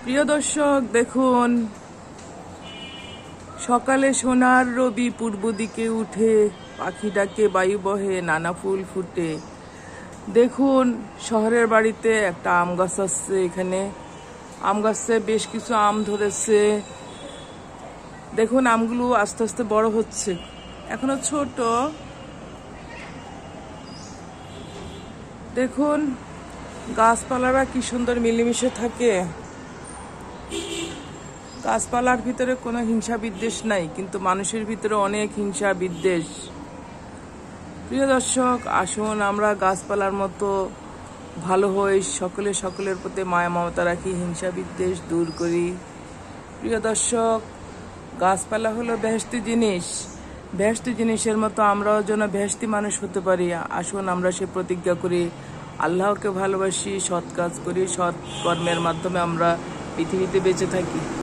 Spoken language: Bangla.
প্রিয় দর্শক, দেখুন সকালে সোনার রবি পূর্ব দিকে উঠে পাখি ডাকে, বায়ু বহে, নানা ফুল ফুটে। দেখুন শহরের বাড়িতে একটা আম গাছ আছে, এখানে আম গাছে বেশ কিছু আম ধরেছে। দেখুন আমগুলো আস্তে আস্তে বড় হচ্ছে, এখনো ছোট। দেখুন গাছপালারা কি সুন্দর মিলেমিশে থাকে। গাছপালার ভিতরে কোনো হিংসা বিদ্বেষ নাই, কিন্তু মানুষের ভিতরে অনেক হিংসা বিদ্বেষ। প্রিয় দর্শক, আসুন আমরা গাছপালার মতো ভালো হই, সকলের প্রতি মায়া মমতা রাখি, হিংসা বিদ্বেষ দূর করি। প্রিয় দর্শক, গাছপালা হলো বেহেশতি জিনিস, বেহেশতি জিনিসের মতো আমরাও যেন বেহেশতি মানুষ হতে পারি। আসুন আমরা সে প্রতিজ্ঞা করি, আল্লাহকে ভালোবাসি, সৎ কাজ করি, সৎ কর্মের মাধ্যমে আমরা পৃথিবীতে বেঁচে থাকি।